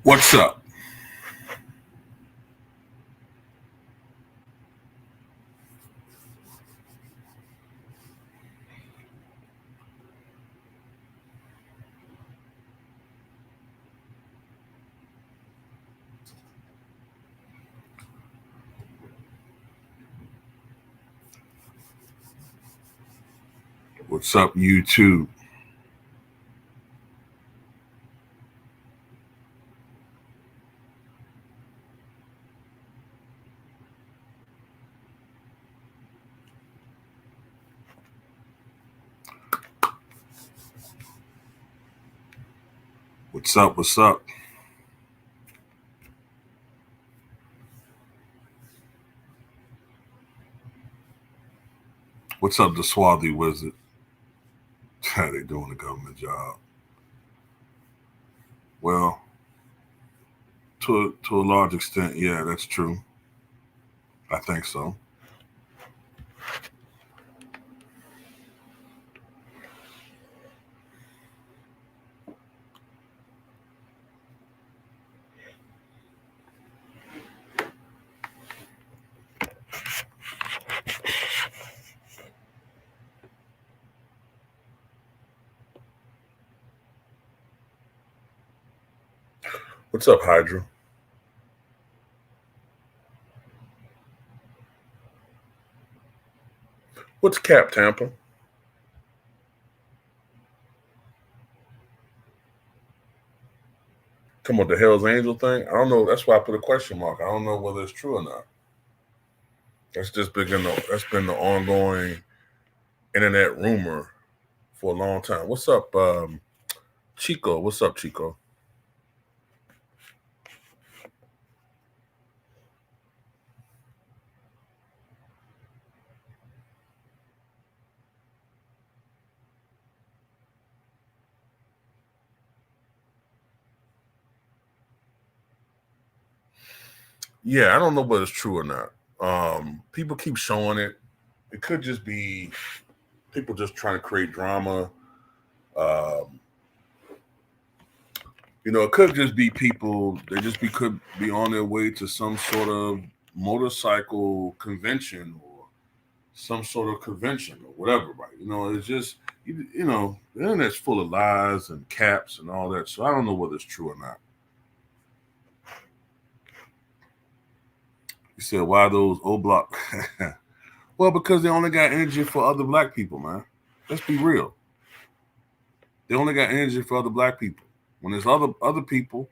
What's up? What's up, YouTube? What's up? What's up? What's up, the swarthy wizard? They doing a government job. Well, to a large extent, yeah, that's true. I think so. What's up, Hydra? What's Cap Tampa? Come on, the Hell's Angel thing? I don't know. That's why I put a question mark. I don't know whether it's true or not. That's been the ongoing internet rumor for a long time. What's up, Chico? What's up, Chico? Yeah, I don't know whether it's true or not. People keep showing it. It could just be people just trying to create drama. Um, it could just be people. Could be on their way to some sort of motorcycle convention or some sort of convention or whatever. Right? It's just the internet's full of lies and caps and all that. So I don't know whether it's true or not. You said why those old block? Well, because they only got energy for other black people, man. Let's be real. They only got energy for other black people. When there's other people,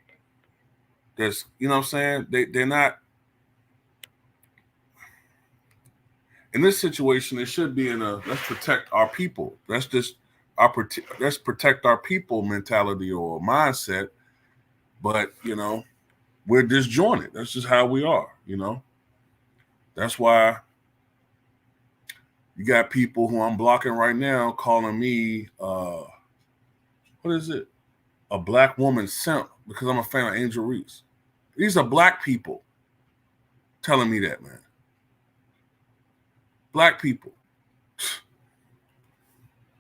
that's what I'm saying. They're not in this situation. They should be in a let's protect our people. That's just let's protect our people mentality or mindset. But we're disjointed. That's just how we are. That's why you got people who I'm blocking right now calling me what is it? A black woman simp because I'm a fan of Angel Reese. These are black people telling me that, man. Black people.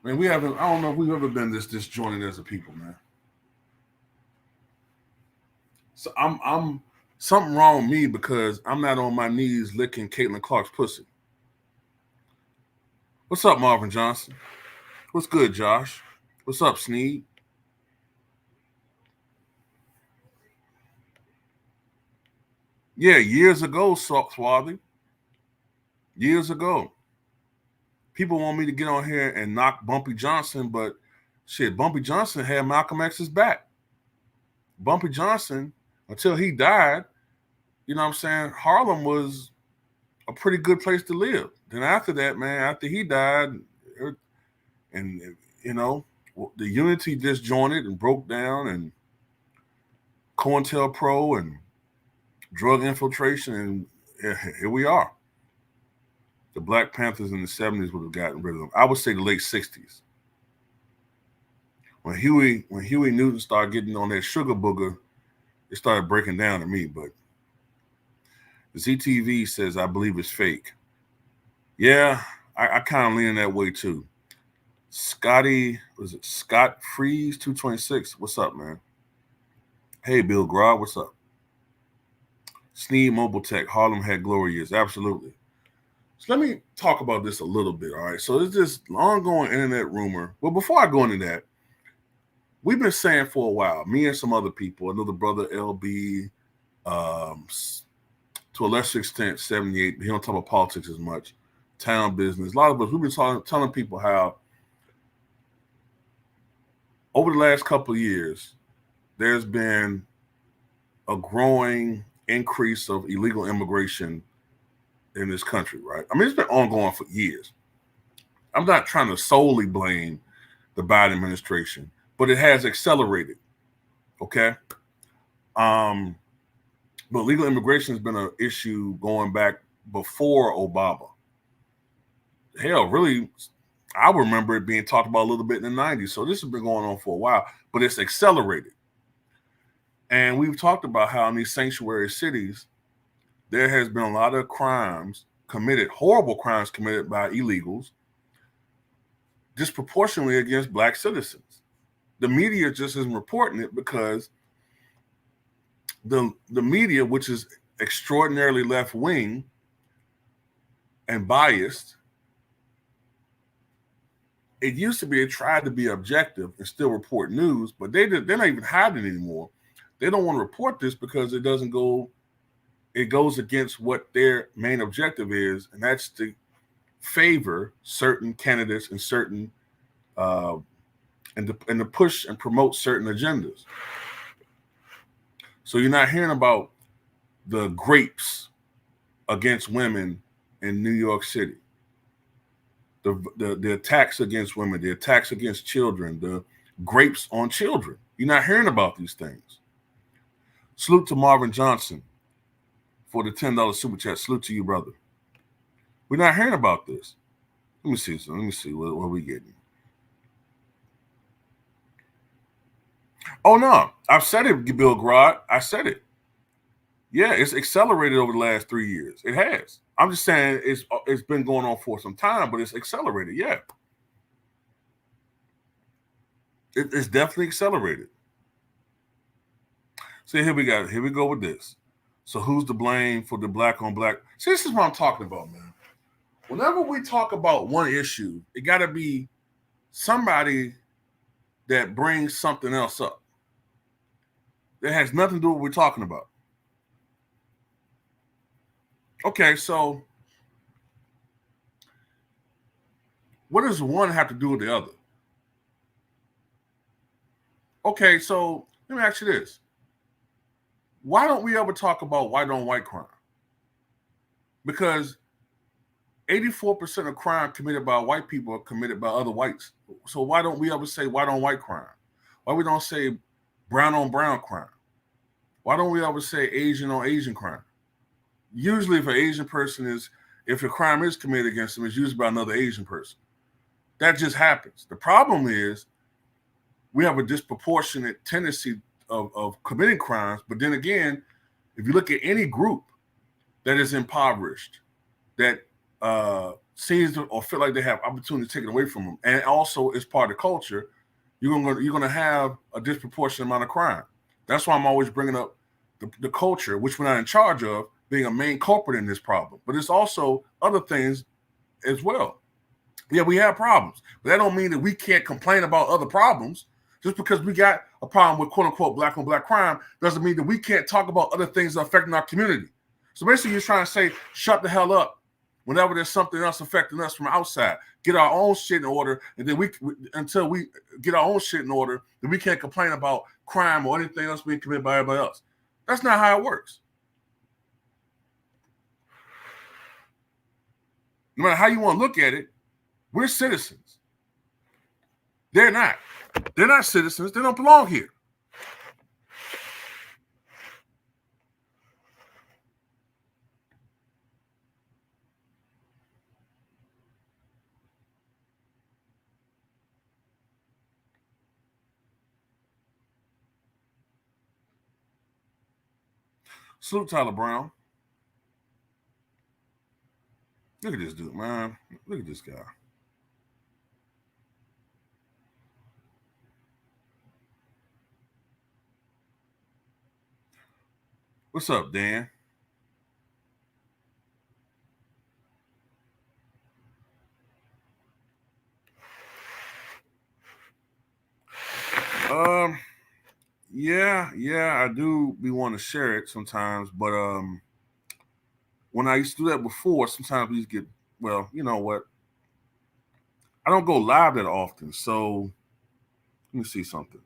Man, I don't know if we've ever been this disjointed as a people, man. So I'm something wrong with me because I'm not on my knees licking Caitlin Clark's pussy. What's up, Marvin Johnson? What's good, Josh? What's up, Sneed? Yeah, years ago, Swarthy. Years ago. People want me to get on here and knock Bumpy Johnson, but shit, Bumpy Johnson had Malcolm X's back. Bumpy Johnson, until he died, what I'm saying, Harlem was a pretty good place to live. Then after that, man, after he died, and the unity disjointed and broke down, and COINTELPRO and drug infiltration, and here we are. The Black Panthers in the 70s would have gotten rid of them. I would say the late 60s. When Huey Newton started getting on that sugar booger, it started breaking down to me. But the ZTV says I believe it's fake. Yeah, I kind of lean that way too. Scott Freeze 226? What's up, man? Hey, Bill Grod, what's up? Sneed Mobile Tech, Harlem had glory years. Absolutely. So let me talk about this a little bit, all right? So it's this ongoing internet rumor. Well, before I go into that, we've been saying for a while, me and some other people, another brother, LB, um, to a lesser extent, 78, he don't talk about politics as much, town business. A lot of us, we've been telling people how over the last couple of years, there's been a growing increase of illegal immigration in this country, right? I mean, it's been ongoing for years. I'm not trying to solely blame the Biden administration, but it has accelerated. Okay. Um, but legal immigration has been an issue going back before Obama. Hell, really, I remember it being talked about a little bit in the 90s. So this has been going on for a while, but it's accelerated. And we've talked about how in these sanctuary cities, there has been a lot of crimes committed, horrible crimes committed by illegals, disproportionately against Black citizens. The media just isn't reporting it because the media, which is extraordinarily left wing and biased, it used to be it tried to be objective and still report news, but they're not even hiding anymore. They don't want to report this because it doesn't go. It goes against what their main objective is, and that's to favor certain candidates and certain and to push and promote certain agendas. So you're not hearing about the grapes against women in New York City, the attacks against women, the attacks against children, the grapes on children. You're not hearing about these things. Salute to Marvin Johnson for the $10 super chat. Salute to you, brother. We're not hearing about this. Let me see. Let me see what we getting. Oh no, I've said it, Bill Grod. I said it. Yeah, it's accelerated over the last 3 years. It has. I'm just saying it's been going on for some time, but it's accelerated. Yeah, it's definitely accelerated. See, here we go with this. So who's to blame for the black on black? See, this is what I'm talking about, man. Whenever we talk about one issue, it got to be somebody that brings something else up that has nothing to do with what we're talking about. Okay, so what does one have to do with the other? Okay, so let me ask you this. Why don't we ever talk about white on white crime? Because 84% of crime committed by white people are committed by other whites. So why don't we ever say white on white crime? Why we don't say brown on brown crime? Why don't we ever say Asian on Asian crime? Usually if an Asian person if a crime is committed against them, it's usually by another Asian person. That just happens. The problem is we have a disproportionate tendency of committing crimes. But then again, if you look at any group that is impoverished, that seems to or feel like they have opportunity taken away from them, and also is part of the culture, you're gonna have a disproportionate amount of crime. That's why I'm always bringing up the culture, which we're not in charge of, being a main culprit in this problem. But it's also other things as well. Yeah, we have problems, but that don't mean that we can't complain about other problems. Just because we got a problem with quote unquote black on black crime doesn't mean that we can't talk about other things that are affecting our community. So basically, you're trying to say, shut the hell up whenever there's something else affecting us from outside. Get our own shit in order, and then until we get our own shit in order, then we can't complain about crime or anything else being committed by everybody else. That's not how it works. No matter how you want to look at it, we're citizens. They're not. They're not citizens. They don't belong here. Salute Tyler Brown. Look at this dude, man. Look at this guy. What's up, Dan? Um, yeah, I do be want to share it sometimes, but when I used to do that before, sometimes we get well, you know what? I don't go live that often, so let me see something.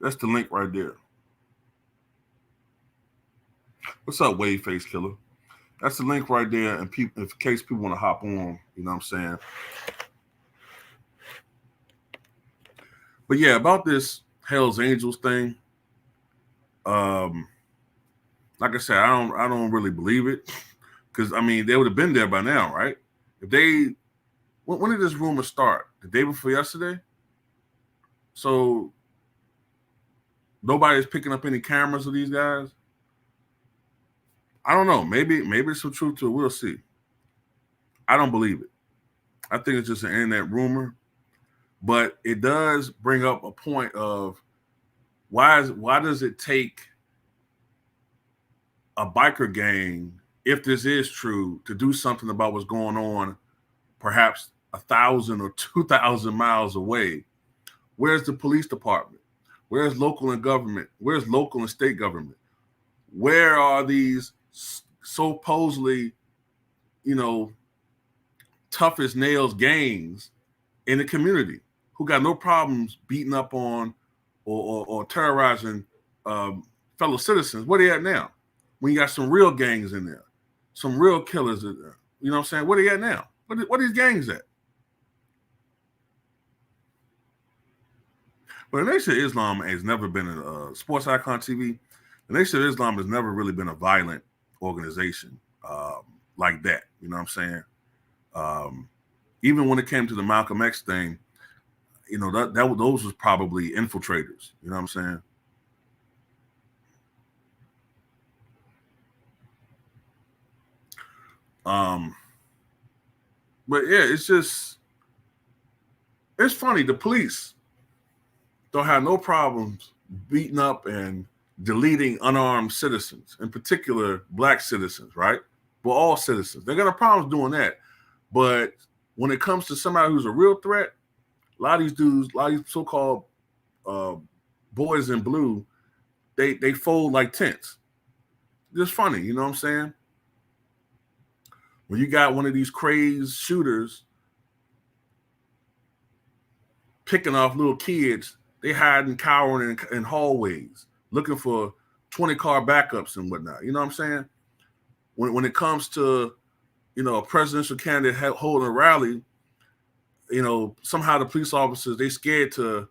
That's the link right there. What's up, Wave Face Killer? That's the link right there, and in case people want to hop on, you know what I'm saying? But yeah, about this Hell's Angels thing, um, like I said, I don't really believe it because I mean they would have been there by now, right? If they, when did this rumor start? The day before yesterday. So nobody's picking up any cameras of these guys. I don't know. Maybe it's some truth to it. We'll see. I don't believe it. I think it's just an internet rumor, but it does bring up a point of why does it take a biker gang, if this is true, to do something about what's going on, perhaps 1,000 or 2,000 miles away? Where's the police department? Where's local and government? Where's local and state government? Where are these supposedly, you know, tough as nails gangs in the community who got no problems beating up on or terrorizing fellow citizens? Where they at now? When you got some real gangs in there, some real killers in there. You know what I'm saying? Where they at now? What are these gangs at? But the Nation of Islam has never been a sports icon TV. The Nation of Islam has never really been a violent organization like that. You know what I'm saying? Even when it came to the Malcolm X thing, you know, those was probably infiltrators. You know what I'm saying? But yeah, it's funny. The police don't have no problems beating up and deleting unarmed citizens, in particular black citizens, right? Well, all citizens. They got no problems doing that. But when it comes to somebody who's a real threat, a lot of these dudes, a lot of these so-called uh, boys in blue, they fold like tents. Just funny, you know what I'm saying? When you got one of these crazed shooters picking off little kids, they hiding, cowering in hallways, looking for 20 car backups and whatnot. You know what I'm saying? When it comes to, you know, a presidential candidate holding a rally, you know, somehow the police officers they're scared to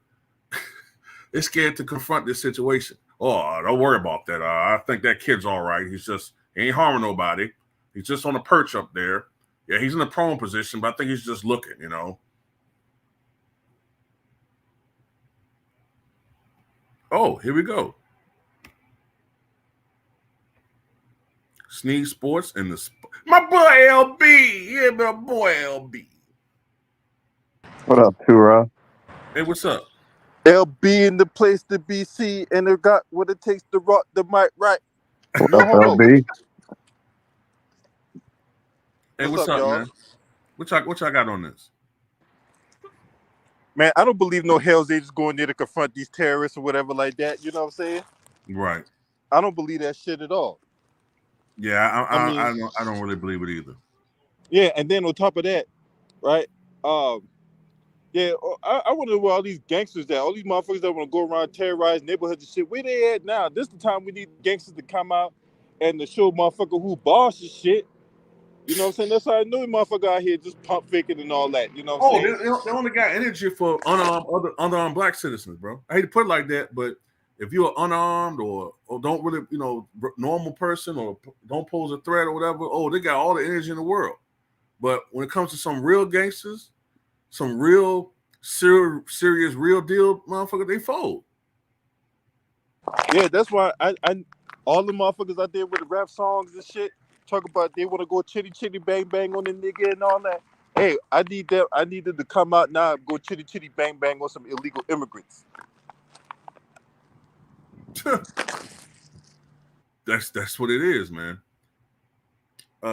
confront this situation. Oh, don't worry about that. I think that kid's all right. He ain't harming nobody. He's just on a perch up there. Yeah, he's in a prone position, but I think he's just looking, you know. Oh, here we go. Sneeze Sports and my boy LB. Yeah, my boy LB. What up, Tura? Hey, what's up? LB in the place to be seen, and it got what it takes to rock the mic right. What No up, homo. LB? Hey, What's what's up, up, y'all? man? What y'all got on this? Man, I don't believe no Hell's Angels going there to confront these terrorists or whatever like that. You know what I'm saying? Right. I don't believe that shit at all. Yeah, I mean, I don't really believe it either. yeah, and then on top of that, right? Yeah, I wonder where all these gangsters at, all these motherfuckers that want to go around terrorize neighborhoods and shit. Where they at now? This is the time we need gangsters to come out and to show motherfucker who boss is shit. You know what I'm saying? That's how I knew motherfucker out here just pump faking and all that. You know what I'm Oh, saying? they only got energy for unarmed black citizens, bro. I hate to put it like that, but if you're unarmed or don't really, you know, normal person or don't pose a threat or whatever, oh, they got all the energy in the world. But when it comes to some real gangsters, some real serious real deal motherfucker, they fold. Yeah, that's why I all the motherfuckers out there with the rap songs and shit talk about they want to go chitty chitty bang bang on the nigga and all that. Hey, I need them. I need them to come out now and go chitty chitty bang bang on some illegal immigrants. That's what it is, man.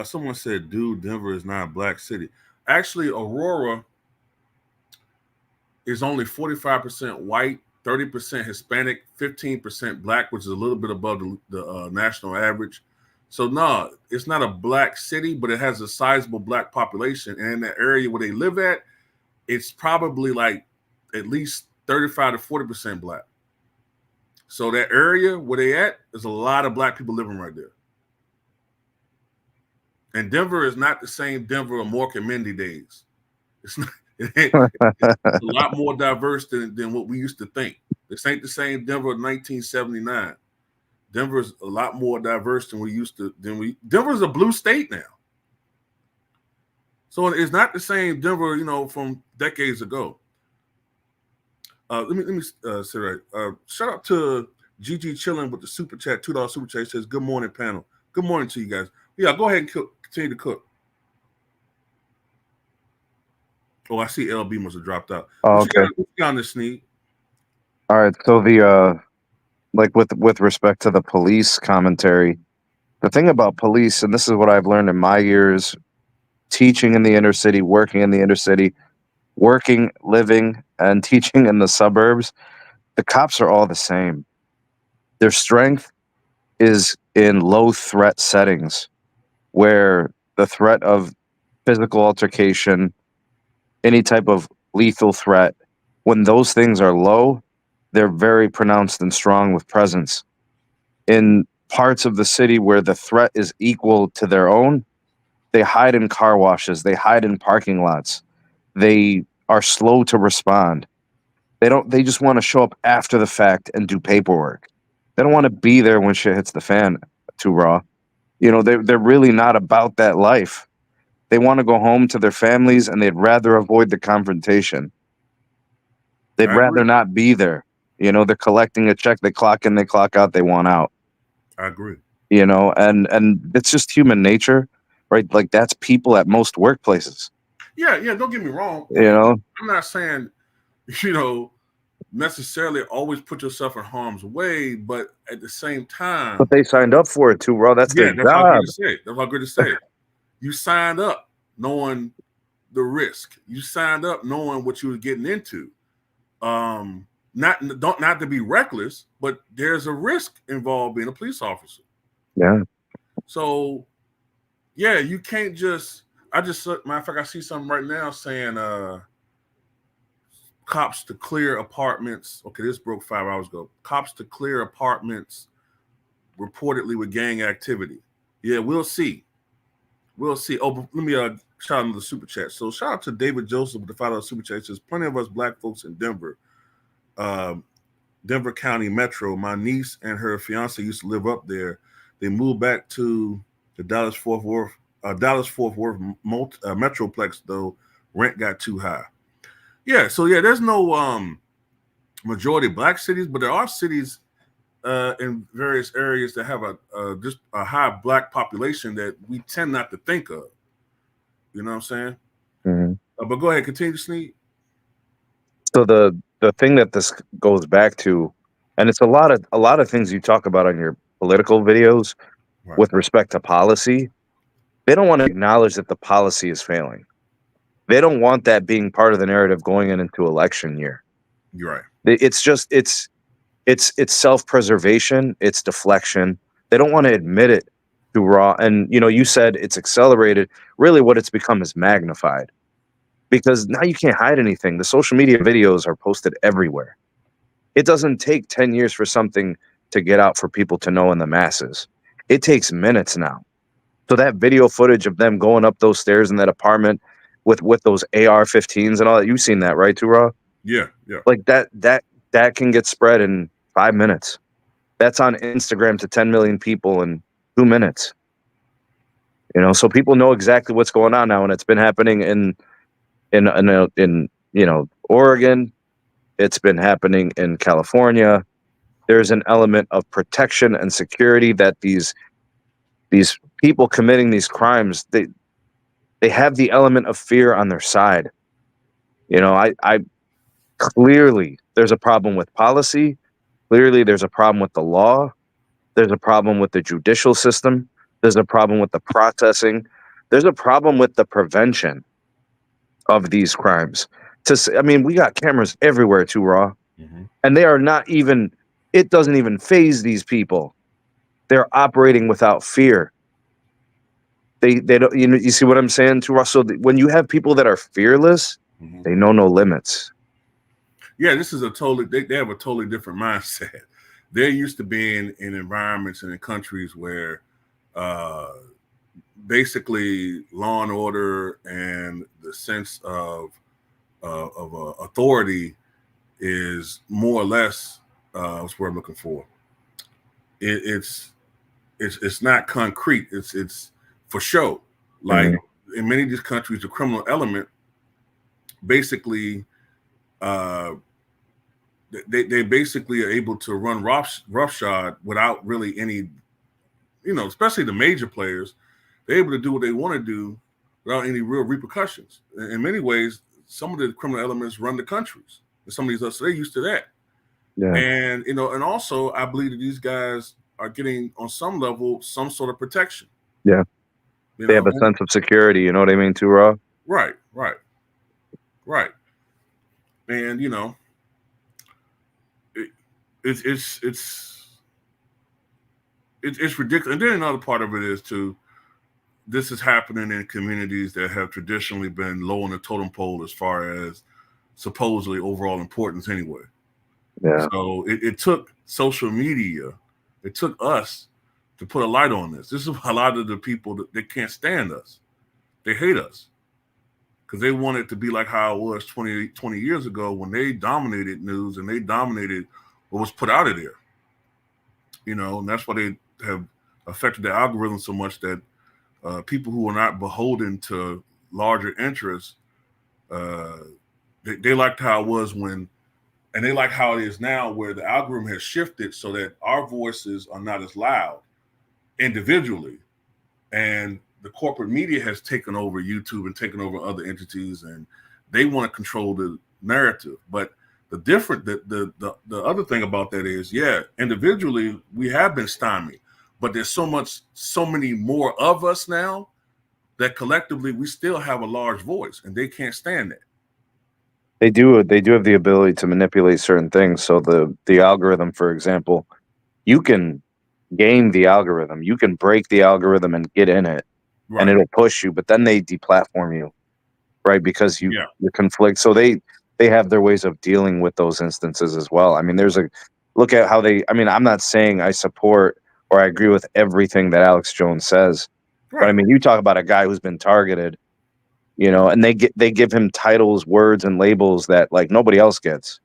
Someone said, dude, Denver is not a black city. Actually, Aurora is only 45% white, 30% Hispanic, 15% black, which is a little bit above the national average. So no, it's not a black city, but it has a sizable black population. And in the area where they live at, it's probably like at least 35 to 40% black. So that area where they at, there's a lot of black people living right there. And Denver is not the same Denver of Mork and Mindy days. It's not. It's a lot more diverse than what we used to think. This ain't the same Denver of 1979. Denver is a lot more diverse than we used to. Denver's a blue state now. So it's not the same Denver, from decades ago. Let me say right. Shout out to GG Chillin with the super chat, $2 super chat. He says, "Good morning, panel. Good morning to you guys." Yeah, go ahead and continue to cook. Oh, I see LB must have dropped out. Oh, What okay. you got on this, Sneed? All right. So the like with respect to the police commentary, the thing about police, and this is what I've learned in my years teaching in the inner city, working in the inner city, working, living, and teaching in the suburbs, the cops are all the same. Their strength is in low threat settings where the threat of physical altercation, any type of lethal threat, when those things are low, they're very pronounced and strong with presence. In parts of the city where the threat is equal to their own, they hide in car washes, they hide in parking lots. They are slow to respond. They just want to show up after the fact and do paperwork. They don't want to be there when shit hits the fan too raw. They're really not about that life. They want to go home to their families and they'd rather avoid the confrontation. They'd rather not be there. They're collecting a check, they clock in, they clock out, they want out. I agree. And it's just human nature, right? Like that's people at most workplaces. Yeah, don't get me wrong. I'm not saying, necessarily always put yourself in harm's way, but at the same time. But they signed up for it too, bro. That's their job. That's what I'm going to say. You signed up knowing the risk. You signed up knowing what you were getting into. Not to be reckless, but there's a risk involved being a police officer. Yeah. So, yeah, you can't just. Matter of fact, I see something right now saying cops to clear apartments. Okay, this broke 5 hours ago. Cops to clear apartments reportedly with gang activity. Yeah, we'll see. We'll see. Oh, let me shout out to the super chat. So shout out to David Joseph with the $5 super chat. It says, plenty of us black folks in Denver, Denver County Metro. My niece and her fiance used to live up there. They moved back to the Dallas-Fort Worth Metroplex, though rent got too high. Yeah, so yeah, there's no majority black cities, but there are cities in various areas that have just a high black population that we tend not to think of. You know what I'm saying? Mm-hmm. But go ahead, continue, Sneed. So the thing that this goes back to, and it's a lot of things you talk about on your political videos, right, with respect to policy. They don't want to acknowledge that the policy is failing. They don't want that being part of the narrative going into election year. You're right. It's just it's self-preservation, it's deflection. They don't want to admit it to raw. And you said it's accelerated. Really what it's become is magnified. Because now you can't hide anything. The social media videos are posted everywhere. It doesn't take 10 years for something to get out for people to know in the masses. It takes minutes now. So that video footage of them going up those stairs in that apartment with those AR-15s and all that, you've seen that, right, Too-Raw? Yeah. Like that can get spread in 5 minutes. That's on Instagram to 10 million people in 2 minutes. So people know exactly what's going on now, and it's been happening in in Oregon. It's been happening in California. There's an element of protection and security that these people committing these crimes, they have the element of fear on their side. I clearly there's a problem with policy. Clearly there's a problem with the law. There's a problem with the judicial system. There's a problem with the processing. There's a problem with the prevention of these crimes. We got cameras everywhere too, Raw, Mm-hmm. and they are not even. It doesn't even phase these people. They're operating without fear. They don't. You see what I'm saying too, Raw. So when you have people that are fearless, Mm-hmm. they know no limits. Yeah, this is they have a totally different mindset. They're used to being in environments and in countries where uh, basically law and order and the sense of authority is more or less what's what I'm looking for. It, it's not concrete. It's for show. Like Mhm. in many of these countries, the criminal element basically uh, they basically are able to run roughshod without really any, especially the major players. They're able to do what they want to do without any real repercussions. In many ways, some of the criminal elements run the countries. And some of these others, so they're used to that. Yeah, And and also I believe that these guys are getting on some level some sort of protection. yeah. You They have know, a sense of security. You know what I mean, too, Raw. right, right, right. And it, it's it's it's it's ridiculous. And then another part of it is too. This is happening in communities that have traditionally been low on the totem pole as far as supposedly overall importance anyway. Yeah, So it took social media, it took us to put a light on this. This is a lot of the people that they can't stand us. They hate us because they want it to be like how it was 20 years ago when they dominated news and they dominated what was put out of there. And that's why they have affected the algorithm so much that people who are not beholden to larger interests, uh, they liked how it was when, and they like how it is now, where the algorithm has shifted so that our voices are not as loud individually, and the corporate media has taken over YouTube and taken over other entities, and they want to control the narrative. But the other thing about that is, yeah, individually we have been stymied, but there's so many more of us now that collectively we still have a large voice, and they can't stand that. they do. They do have the ability to manipulate certain things. So the algorithm, for example, you can game the algorithm. You can break the algorithm and get in it, and Right. it'll push you. But then they deplatform you, right? Because Yeah. you conflict. So they have their ways of dealing with those instances as well. I mean, there's a look at how they. I mean, I'm not saying I support or I agree with everything that Alex Jones says, but I Right. mean, you talk about a guy who's been targeted, and they give him titles, words, and labels that like nobody else gets.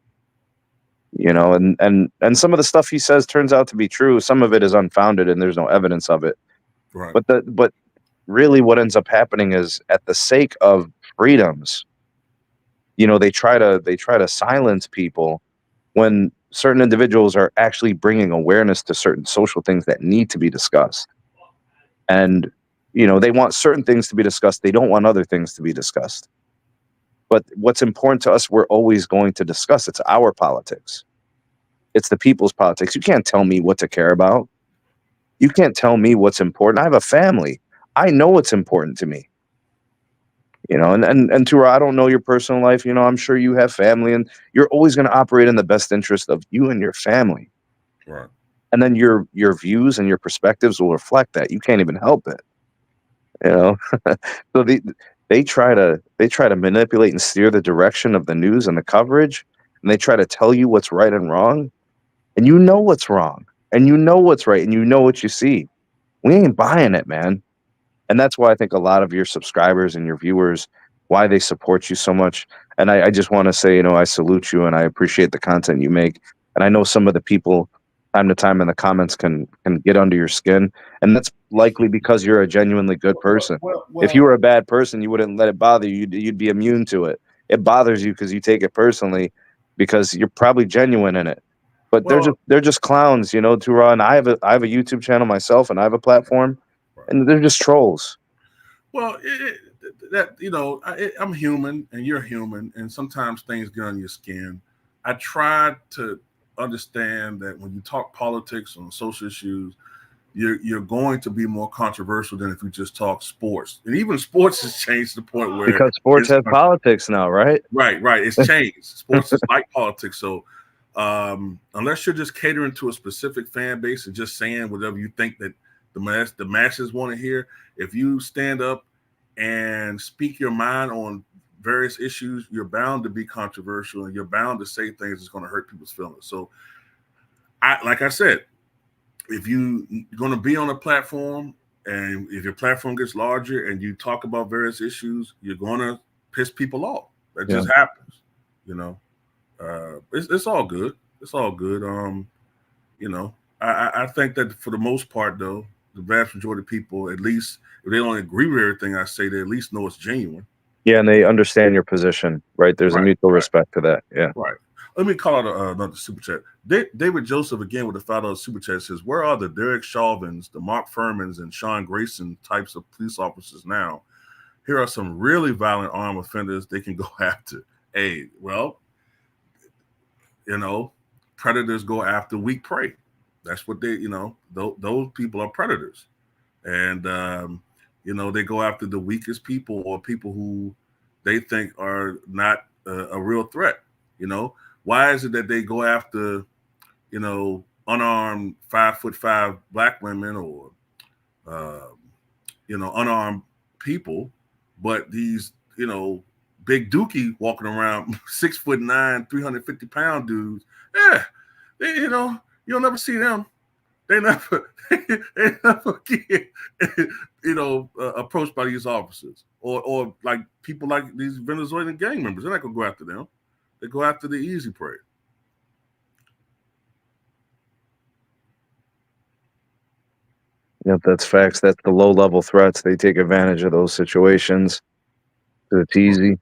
And some of the stuff he says turns out to be true. Some of it is unfounded, and there's no evidence of it. Right. But really, what ends up happening is at the sake of freedoms, they try to silence people when certain individuals are actually bringing awareness to certain social things that need to be discussed. And they want certain things to be discussed. They don't want other things to be discussed. But what's important to us, we're always going to discuss. It's our politics. It's the people's politics. You can't tell me what to care about. You can't tell me what's important. I have a family. I know what's important to me. And Tura, I don't know your personal life. I'm sure you have family, and you're always going to operate in the best interest of you and your family. Right. And then your views and your perspectives will reflect that. You can't even help it. You know, so they try to manipulate and steer the direction of the news and the coverage, and they try to tell you what's right and wrong, and you know what's wrong, and you know what's right, and you know what you see. We ain't buying it, man. And that's why I think a lot of your subscribers and your viewers, why they support you so much. And I just want to say, I salute you and I appreciate the content you make. And I know some of the people time to time in the comments can get under your skin, and that's likely because you're a genuinely good person. If you were a bad person, you wouldn't let it bother you. You'd be immune to it. It bothers you because you take it personally, because you're probably genuine in it. But well, they're just clowns, too raw. And I have a YouTube channel myself, and I have a platform, right. and they're just trolls. Well, that I'm human and you're human, and sometimes things get on your skin. I try to understand that when you talk politics on social issues, you're going to be more controversial than if you just talk sports. And even sports has changed to the point where Because sports it's have politics now, right? right. It's changed. Sports is like politics. So unless you're just catering to a specific fan base and just saying whatever you think that the masses want to hear, if you stand up and speak your mind on various issues, you're bound to be controversial and you're bound to say things that's going to hurt people's feelings. So like I said, if you're going to be on a platform and if your platform gets larger and you talk about various issues, you're going to piss people off. That Yeah. just happens, you know. It's all good. It's all good. I think that for the most part, though, the vast majority of people, at least if they don't agree with everything I say, they at least know it's genuine. Yeah, and they understand your position, right? There's a Right, mutual right, respect to that. Yeah. right. Let me call out another super chat. David Joseph again with a $5 super chat says, "Where are the Derek Chauvins, the Mark Furmans, and Sean Grayson types of police officers now? Here are some really violent armed offenders they can go after." Hey, well, predators go after weak prey. That's what those people are predators. And, they go after the weakest people or people who they think are not a real threat. Why is it that they go after, unarmed 5'5" black women or, uh, unarmed people, but these, big dookie walking around 6'9", 350-pound dudes, yeah, you'll never see them. They never, they never get, approached by these officers or like people like these Venezuelan gang members. They're not gonna go after them. They go after the easy prey. Yep, that's facts. That's the low level threats. They take advantage of those situations. It's easy.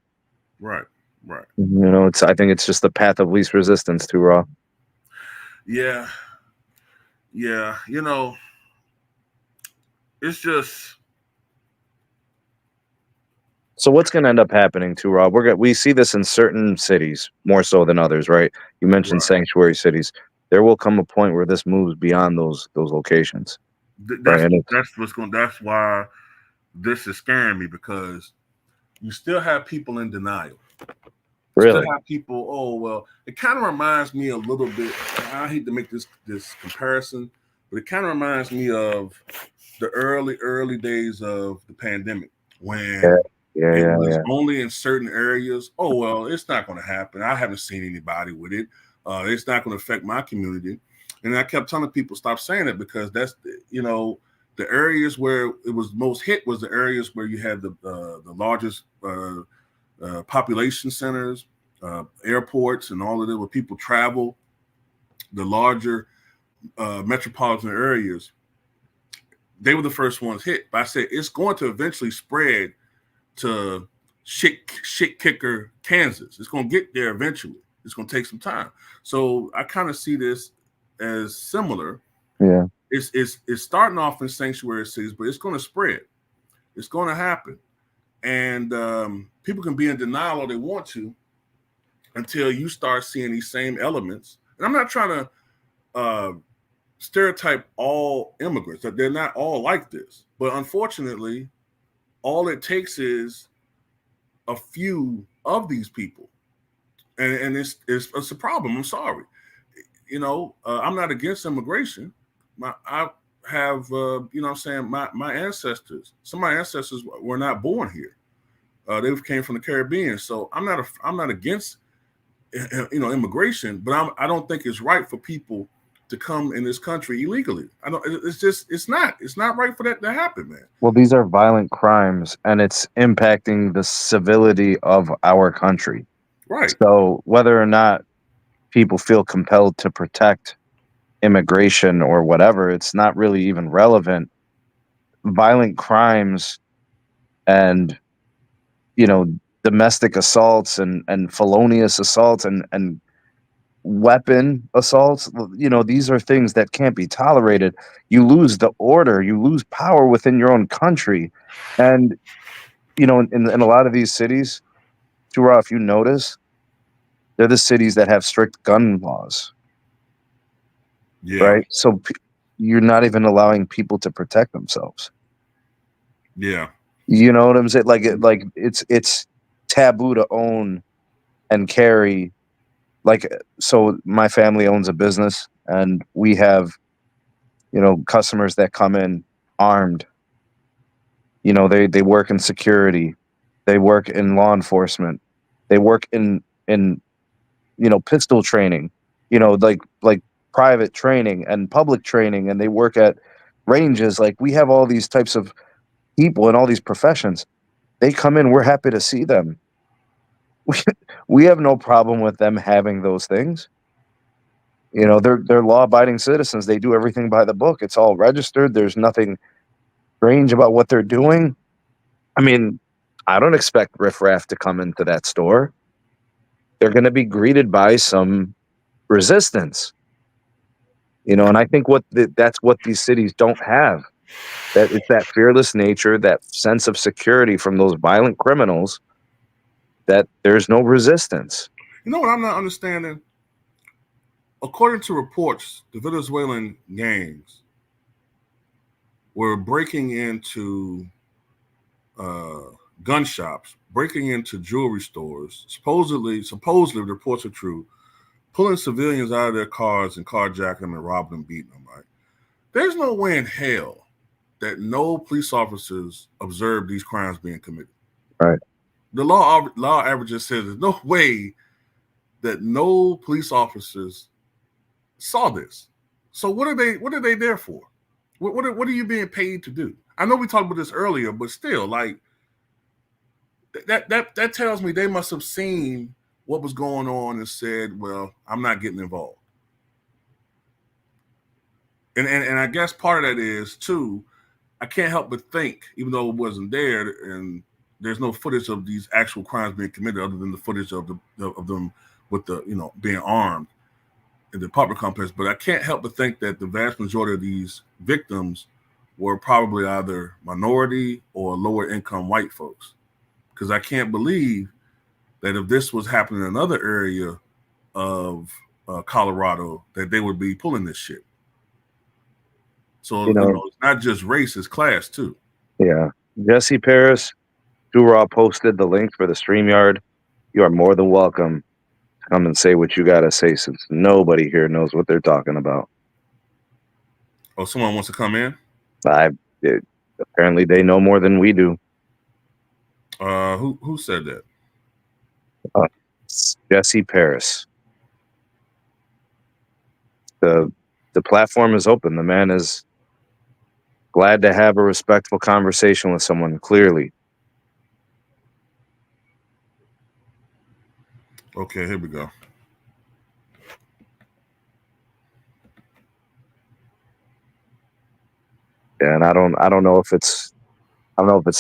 Right, right. It's I think it's just the path of least resistance to raw. Yeah, yeah. It's just So what's going to end up happening to Rob? We see this in certain cities more so than others, right? You mentioned right. sanctuary cities. There will come a point where this moves beyond those locations, right? That's And it's that's what's going. That's why this is scaring me because you still have people in denial. Still really, have people. Oh well, it kind of reminds me a little bit. I hate to make this comparison, but it kind of reminds me of the early days of the pandemic yeah, when yeah, it yeah, was yeah. only in certain areas. Oh well, it's not going to happen. I haven't seen anybody with it. It's not going to affect my community. And I kept telling people stop saying it because that's the areas where it was most hit was the areas where you had the largest population centers, airports, and all of that where people travel. The larger metropolitan areas, they were the first ones hit. But I said it's going to eventually spread to shit kicker Kansas. It's going to get there eventually. It's going to take some time. So I kind of see this as similar. Yeah. It's starting off in sanctuary cities, but it's going to spread. It's going to happen, and people can be in denial all they want to until you start seeing these same elements. And I'm not trying to stereotype all immigrants that they're not all like this, but unfortunately, all it takes is a few of these people, and it's a problem. I'm sorry, I'm not against immigration. I have I'm saying my ancestors. Some of my ancestors were not born here. They came from the Caribbean, so I'm not against immigration, but I don't think it's right for people to come in this country illegally. I don't. It's not right for that to happen, man. Well, these are violent crimes, and it's impacting the civility of our country. Right. So whether or not people feel compelled to protect immigration or whatever. It's not really even relevant. Violent crimes and, you know, domestic assaults and felonious assaults and weapon assaults, you know, these are things that can't be tolerated. You lose the order, you lose power within your own country. And, you know, in a lot of these cities, Tura, if you notice, they're the cities that have strict gun laws, Yeah. right? So you're not even allowing people to protect themselves. Yeah. You know what I'm saying? Like it's taboo to own and carry. Like, so my family owns a business, and we have, you know, customers that come in armed. You know, they work in security, they work in law enforcement, they work in you know, pistol training, you know, like private training and public training, and they work at ranges. Like, we have all these types of people in all these professions. They come in, we're happy to see them. We have no problem with them having those things. You know, they're law-abiding citizens. They do everything by the book. It's all registered. There's nothing strange about what they're doing. I mean, I don't expect riffraff to come into that store. They're going to be greeted by some resistance, you know. And I think that's what these cities don't have. That it's that fearless nature, that sense of security from those violent criminals. That there's no resistance. You know what I'm not understanding? According to reports, the Venezuelan gangs were breaking into gun shops, breaking into jewelry stores. Supposedly, the reports are true. Pulling civilians out of their cars and carjacking them and robbing them, beating them. Right? There's no way in hell that no police officers observed these crimes being committed. Right. The law averages says there's no way that no police officers saw this. So what are they there for? What are you being paid to do? I know we talked about this earlier, but still, like that tells me they must have seen what was going on and said, "Well, I'm not getting involved." And I guess part of that is too. I can't help but think, even though it wasn't there, and there's no footage of these actual crimes being committed, other than the footage of them with the being armed in the apartment complex. But I can't help but think that the vast majority of these victims were probably either minority or lower income white folks. Because I can't believe that if this was happening in another area of Colorado, that they would be pulling this shit. So it's not just race; it's class too. Yeah, Jesse Paris, Dura posted the link for the StreamYard. You are more than welcome to come and say what you got to say, since nobody here knows what they're talking about. Oh, someone wants to come in? Apparently they know more than we do. Who said that? Jesse Paris. The platform is open. The man is glad to have a respectful conversation with someone, clearly. Okay, here we go. Yeah, and I don't know if it's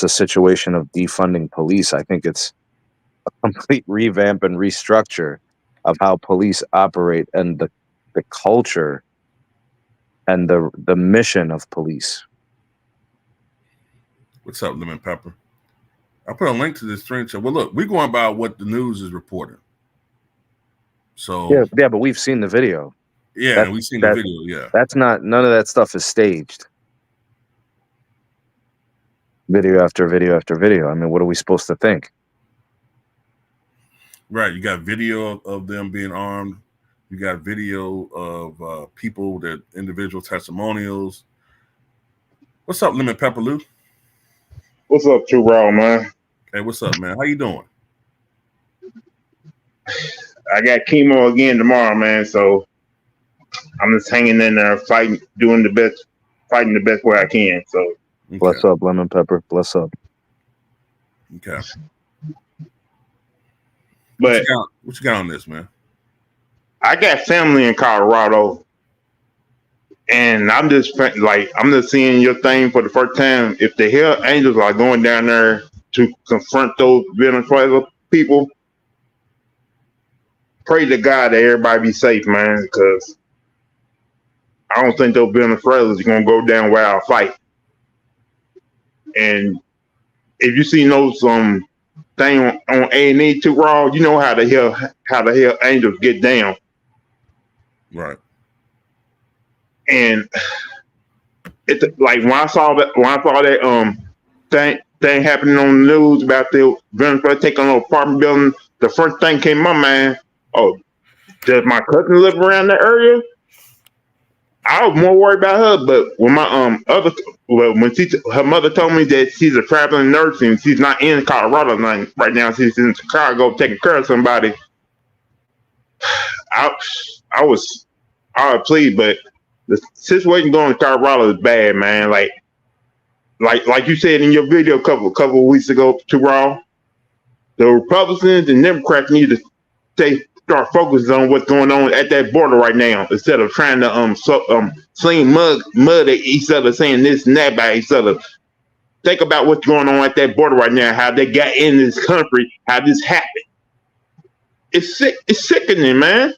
a situation of defunding police. I think it's a complete revamp and restructure of how police operate, and the culture and the mission of police. What's up, Lemon Pepper? I put a link to this stream chat. Well, look, we're going by what the news is reporting. So yeah, but we've seen the video. Yeah, we've seen the video. Yeah, that's not, none of that stuff is staged. Video after video after video. I mean, what are we supposed to think? Right. You got video of them being armed. You got video of people, that individual testimonials. What's up, Lemon Pepper Lou? What's up, True Raw, man? Hey, what's up, man? How you doing? I got chemo again tomorrow, man. So I'm just hanging in there, fighting the best way I can. So okay. Bless up, Lemon Pepper. Bless up. Okay. But what you got on this, man? I got family in Colorado, And I'm just like, I'm just seeing your thing for the first time. If the Hell Angels are going down there to confront those Venezuela people, pray to God that everybody be safe, man, because I don't think those Venezuelans are gonna go down without a fight. And if you see those thing on A&E too, Raw, you know how the hell Angels get down. Right. And it's like when I saw that thing happening on the news about the Venezuela taking on an apartment building, the first thing came to my mind, oh, does my cousin live around that area? I was more worried about her, but when my when her mother told me that she's a traveling nurse and she's not in Colorado right now, she's in Chicago taking care of somebody. I was pleased, but the situation going to Colorado is bad, man. Like you said in your video a couple of weeks ago, to Raw, the Republicans and Democrats need to start focusing on what's going on at that border right now instead of trying to sling mud at each other, saying this and that by each other. Think about what's going on at that border right now, how they got in this country, how this happened. It's sick. It's sickening, man.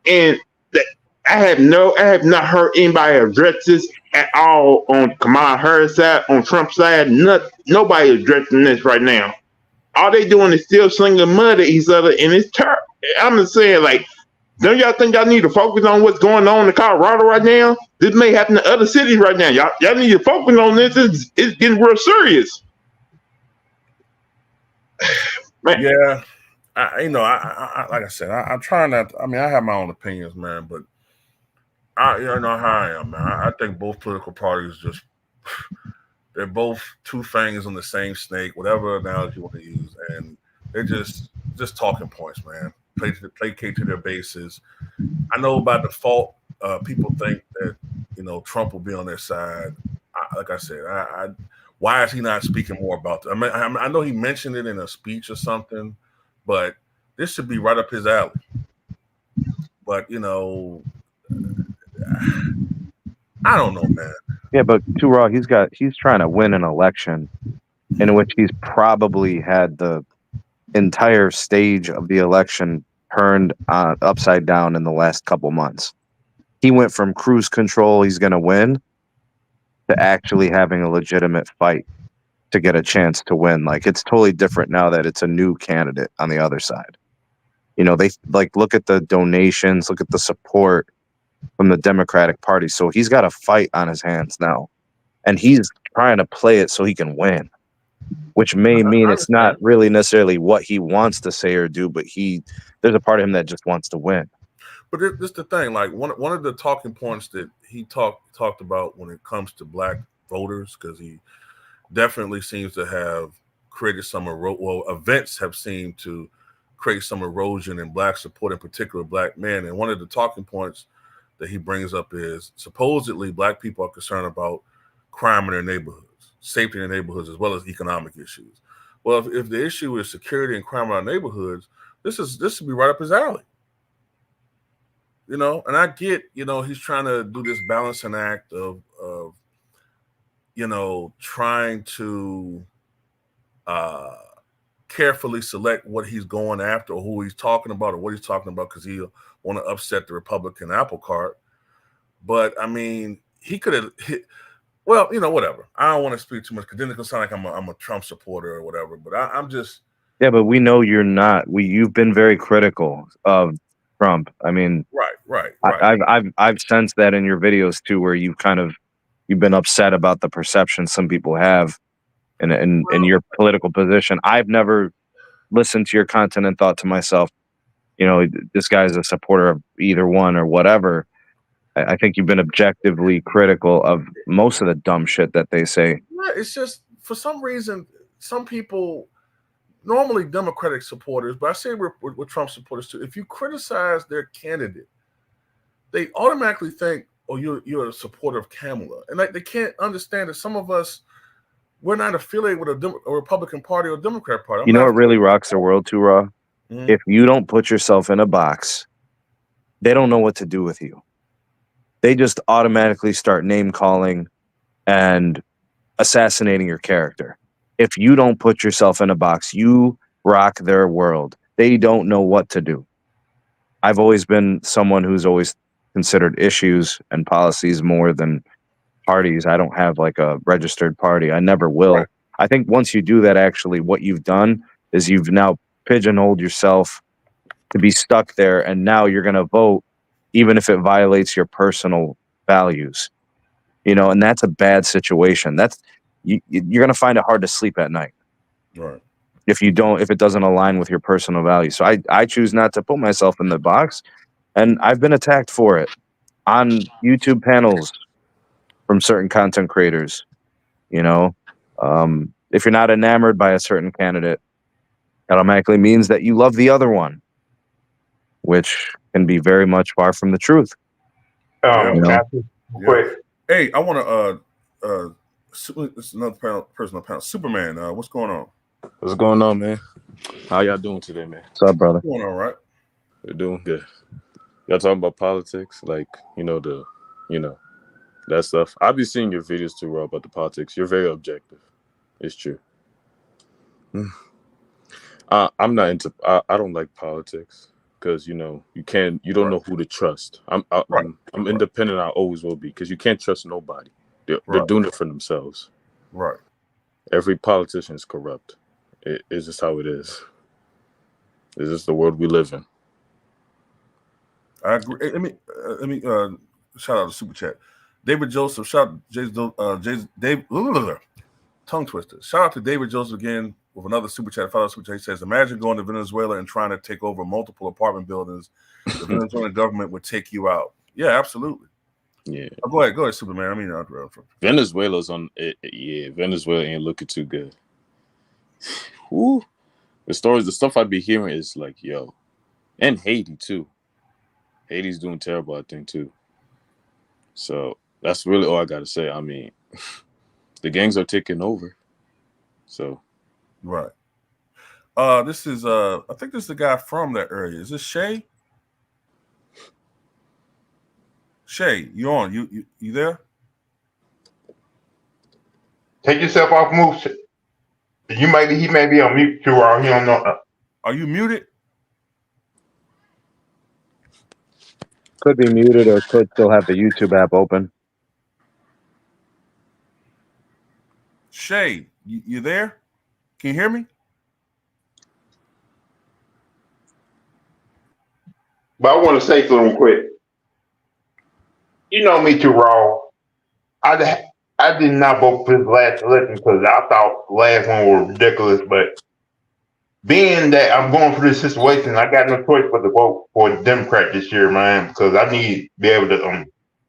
And I have not heard anybody address this at all on Kamala Harris' side, on Trump's side. Nobody addressing this right now. All they doing is still slinging mud at each other, and it's terrible. I'm just saying, like, don't y'all think y'all need to focus on what's going on in Colorado right now? This may happen to other cities right now. Y'all need to focus on this. It's getting real serious. Man. Yeah. I like I said, I'm trying not. I mean, I have my own opinions, man, but you know how I am, man. I think both political parties they're both two fangs on the same snake, whatever analogy you want to use, and they're just talking points, man. Placate to their bases. I know by default, people think that Trump will be on their side. Like I said, why is he not speaking more about that? I mean, I know he mentioned it in a speech or something, but this should be right up his alley. But I don't know, man. Yeah, but too raw. He's trying to win an election in which he's probably had the entire stage of the election turned upside down in the last couple months. He went from cruise control, he's going to win, to actually having a legitimate fight to get a chance to win. Like, it's totally different now that it's a new candidate on the other side. They look at the donations, look at the support from the Democratic Party. So he's got a fight on his hands now, and he's trying to play it so he can win, which may mean it's not really necessarily what he wants to say or do, but there's a part of him that just wants to win. But this is the thing, like one of the talking points that he talked about when it comes to black voters, because he definitely seems to have created some events have seemed to create some erosion in black support, in particular black men. And one of the talking points that he brings up is supposedly black people are concerned about crime in their neighborhoods, safety in their neighborhoods, as well as economic issues. Well, if the issue is security and crime in our neighborhoods, this would be right up his alley. And I get, he's trying to do this balancing act of trying to carefully select what he's going after or who he's talking about or what he's talking about, because he'll want to upset the Republican apple cart. But I mean, he could have hit. Well, whatever. I don't want to speak too much because then it's gonna sound like I'm a Trump supporter or whatever. But I'm just. Yeah, but we know you're not. You've been very critical of Trump. I mean, right. I've sensed that in your videos too, where you've been upset about the perception some people have in your political position. I've never listened to your content and thought to myself, this guy's a supporter of either one or whatever. I think you've been objectively critical of most of the dumb shit that they say. Yeah, it's just for some reason, some people, normally Democratic supporters, but I say with Trump supporters too, if you criticize their candidate, they automatically think, oh, you're a supporter of Kamala. And they can't understand that some of us, we're not affiliated with a Republican Party or Democrat Party. What really rocks the world too, Raw? Mm-hmm. If you don't put yourself in a box, they don't know what to do with you. they just automatically start name calling and assassinating your character. If you don't put yourself in a box, you rock their world. They don't know what to do. I've always been someone who's always considered issues and policies more than parties. I don't have like a registered party. I never will. Right. I think once you do that, actually, what you've done is you've now pigeonholed yourself to be stuck there, and now you're going to vote even if it violates your personal values. You know, and that's a bad situation. That's you're going to find it hard to sleep at night Right. if it doesn't align with your personal values. So I choose not to put myself in the box, and I've been attacked for it on YouTube panels from certain content creators. You know, if you're not enamored by a certain candidate, that automatically means that you love the other one, which can be very much far from the truth. Yeah. You know? Can I say quick? Hey, I want to this is another person on panel. Superman, what's going on? What's going on, man? How y'all doing today, man? What's up, brother? What's going on, right? We're doing good. Y'all talking about politics, like that stuff. I've been seeing your videos too, Rob, about the politics. You're very objective. It's true. I'm not into. I don't like politics because you don't know who to trust. I'm independent. I always will be because you can't trust nobody. They're doing it for themselves. Right. Every politician is corrupt. It's just how it is. It's just the world we live in. I agree. Let me shout out to Super Chat. David Joseph, shout out Dave tongue twister. Shout out to David Joseph again with another Super Chat. Follow Super Chat. He says, imagine going to Venezuela and trying to take over multiple apartment buildings. The Venezuelan government would take you out. Yeah, absolutely. Yeah. Oh, go ahead, Superman. I mean, Venezuela's on. Venezuela ain't looking too good. Woo. The stuff I be hearing is like, yo, and Haiti too. Haiti's doing terrible, I think, too. So that's really all I got to say. I mean, the gangs are taking over. So. Right. This is I think this is the guy from that area. Is this Shay? Shay, you on? You there? Take yourself off mute. He may be on mute too, or he don't know. Are you muted? Could be muted or could still have the YouTube app open. Shay, you there? Can you hear me? But I want to say something quick. You know me too, Raw. I did not vote for this last election because I thought the last one was ridiculous. But being that I'm going through this situation, I got no choice but to vote for the Democrat this year, man, because I need to be able to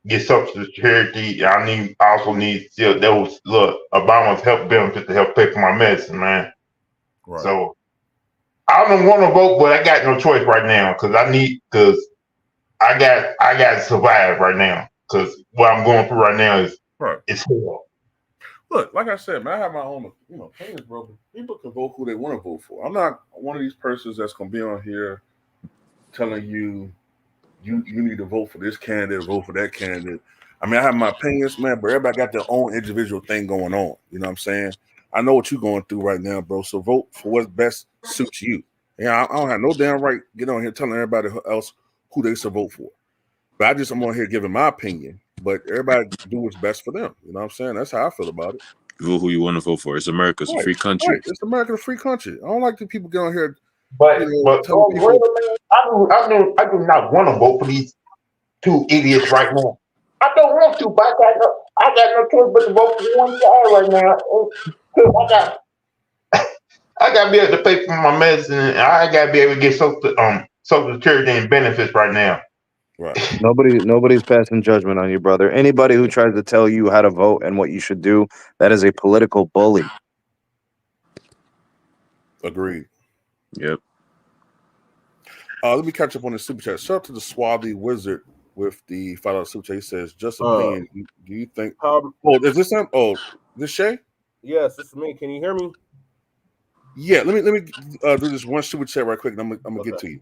get Social Security. I also need those Obama's health benefits to help pay for my medicine, man. Right. So I don't want to vote, but I got no choice right now because I got to survive right now because what I'm going through right now is it's hell. Look, like I said, man, I have my own, opinions, bro. People can vote who they want to vote for. I'm not one of these persons that's gonna be on here telling you need to vote for this candidate, vote for that candidate. I mean, I have my opinions, man, but everybody got their own individual thing going on. You know what I'm saying? I know what you're going through right now, bro. So vote for what best suits you. Yeah, I don't have no damn right to get on here telling everybody else who they should vote for. But I'm on here giving my opinion. But everybody do what's best for them. You know what I'm saying? That's how I feel about it. Vote who you want to vote for. It's America. It's a free country. Right. It's America, a free country. I don't like the people get on here. But people, I do not want to vote for these two idiots right now. I don't want to, but I got no choice but to vote for one guy right now. I got to be able to pay for my medicine. And I got to be able to get Social Security and benefits right now. Right. Nobody's passing judgment on you, brother. Anybody who tries to tell you how to vote and what you should do, that is a political bully. Agreed. Yep. Let me catch up on the super chat. Shout out to the Swarthy Wizard with the $5 super chat. He says, just opinion. Do you think? Is this him? Oh, this Shay? Yes, this is me. Can you hear me? Yeah. Let me do this one super chat right quick, and I'm gonna get to you.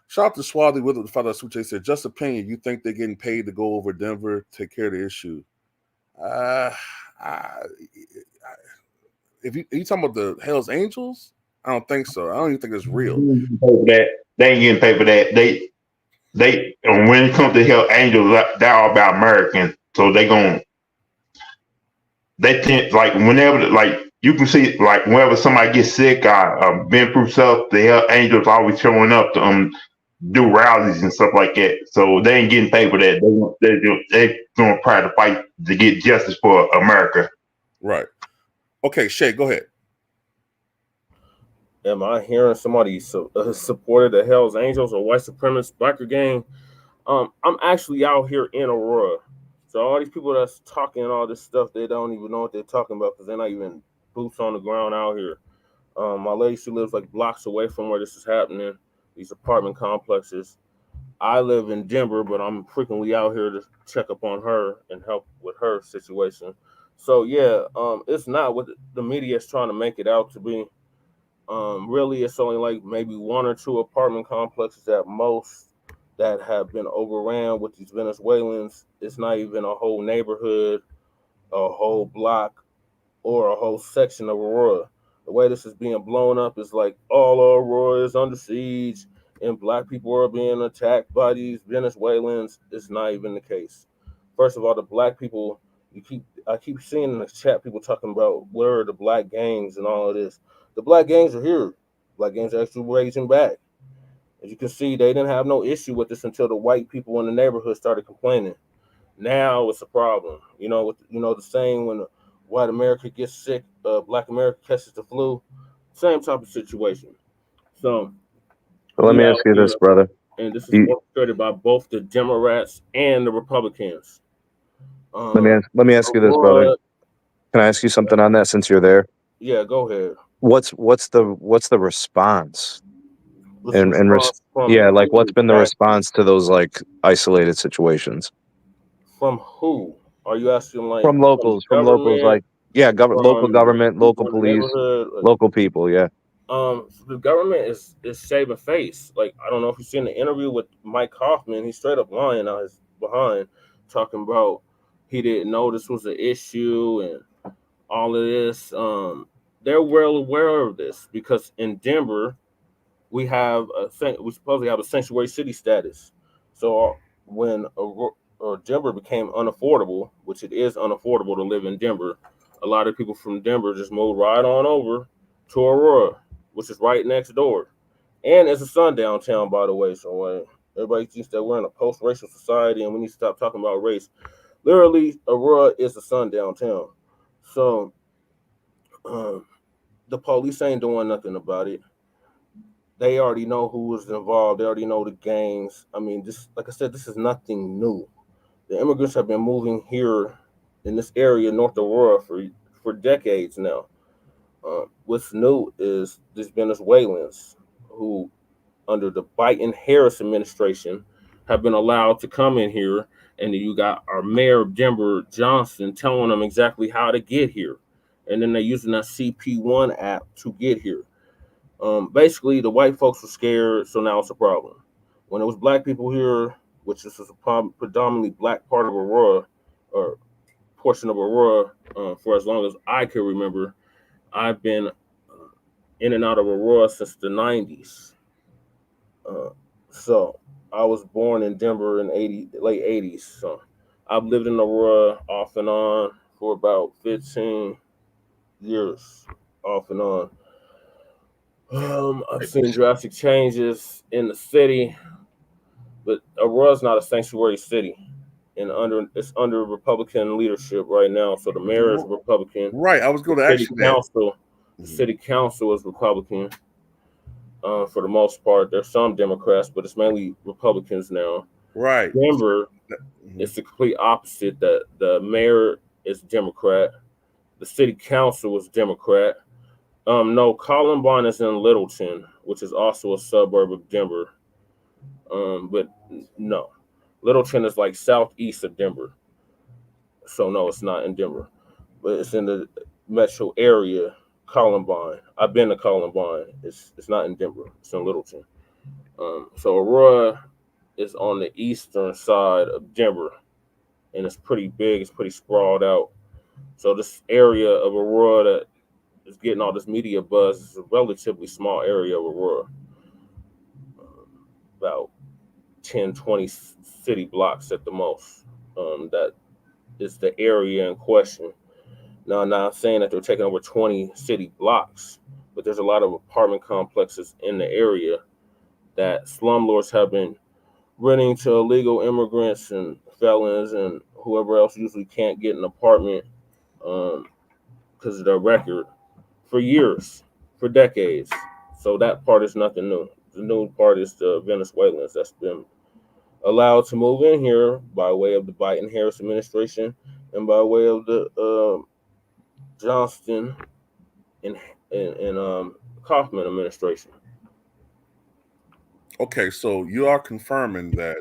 Shout out to Swazi with the Father Suche said, just opinion, you think they're getting paid to go over Denver, take care of the issue? If you talking about the Hell's Angels, I don't think so. I don't even think it's real. They ain't getting paid for that. They when it comes to Hell Angels, they're all about Americans. So they tend, like, whenever, like, you can see, like, whenever somebody gets sick or been through stuff, the Hell Angels always showing up to do rallies and stuff like that. So they ain't getting paid for that. They're going to try to fight to get justice for America. Right. Okay, Shay, go ahead. Am I hearing somebody supported the Hell's Angels or white supremacist biker gang? I'm actually out here in Aurora. So all these people that's talking all this stuff, they don't even know what they're talking about because they're not even boots on the ground out here. My lady, she lives like blocks away from where this is happening, these apartment complexes. I live in Denver, but I'm frequently out here to check up on her and help with her situation. So yeah, it's not what the media is trying to make it out to be. Really, it's only like maybe one or two apartment complexes at most that have been overran with these Venezuelans. It's not even a whole neighborhood, a whole block, or a whole section of Aurora. The way this is being blown up is like all of Aurora is under siege and black people are being attacked by these Venezuelans. It's not even the case. First of all, the black people, I keep seeing in the chat people talking about where are the black gangs and all of this. The black gangs are here. Black gangs are actually raging back. As you can see, they didn't have no issue with this until the white people in the neighborhood started complaining. Now it's a problem. The saying when white America gets sick, black America catches the flu. Same type of situation. So But let we me ask out you here, this, brother. and this is You, orchestrated by both the Democrats and the Republicans. let me ask you this, brother. Aurora, Can I ask you something on that since you're there? yeah, go ahead. What's the response? What's the response Yeah, from like what's been the black response to those like isolated situations from who? Are you asking like from the from locals, government, like yeah, local from government, local people in the police, neighborhood? Like, local people, yeah. the government is saving face. Like I don't know if you've seen the interview with Mike Hoffman. He's straight up lying on his behind, talking about he didn't know this was an issue and all of this. They're well aware of this because in Denver we supposedly have a sanctuary city status. So when Denver became unaffordable, which it is unaffordable to live in Denver, a lot of people from Denver just moved right on over to Aurora, which is right next door. And it's a sundown town, by the way. So everybody thinks that we're in a post-racial society and we need to stop talking about race. Literally, Aurora is a sundown town. So um, the police ain't doing nothing about it. They already know who was involved. They already know the gangs. I mean, this, like I said, this is nothing new. The immigrants have been moving here in this area, North Aurora, for decades now. What's new is these Venezuelans who, under the Biden-Harris administration, have been allowed to come in here, and then you got our mayor of Denver, Johnson, telling them exactly how to get here, and then they're using that CP1 app to get here. Basically, the white folks were scared, so now it's a problem. When it was black people here, which this is a predominantly black part of Aurora, or portion of Aurora, for as long as I can remember, I've been in and out of Aurora since the 90s. Uh, so I was born in Denver in late 80s. So I've lived in Aurora off and on for about 15 years, off and on. I've seen drastic changes in the city, but Aurora's not a sanctuary city, and it's under Republican leadership right now. So the mayor is Republican. Right. I was going to ask you that. The city council is Republican. For the most part, there's some Democrats, but it's mainly Republicans now. Right. Denver, it's the complete opposite. That the mayor is Democrat, the city council is Democrat. No, Columbine is in Littleton, which is also a suburb of Denver. But no, Littleton is like southeast of Denver. So no, it's not in Denver, but it's in the metro area. Columbine. I've been to Columbine. It's not in Denver. It's in Littleton. So Aurora is on the eastern side of Denver, and it's pretty big. It's pretty sprawled out. So this area of Aurora that is getting all this media buzz is a relatively small area of Aurora, about 10, 20 city blocks at the most. That is the area in question. Now, I'm not saying that they're taking over 20 city blocks, but there's a lot of apartment complexes in the area that slumlords have been renting to illegal immigrants and felons and whoever else usually can't get an apartment because of their record for years, for decades. So that part is nothing new. The new part is the Venezuelans that's been allowed to move in here by way of the Biden Harris administration and by way of the Johnston and Kaufman administration. Okay, so you are confirming that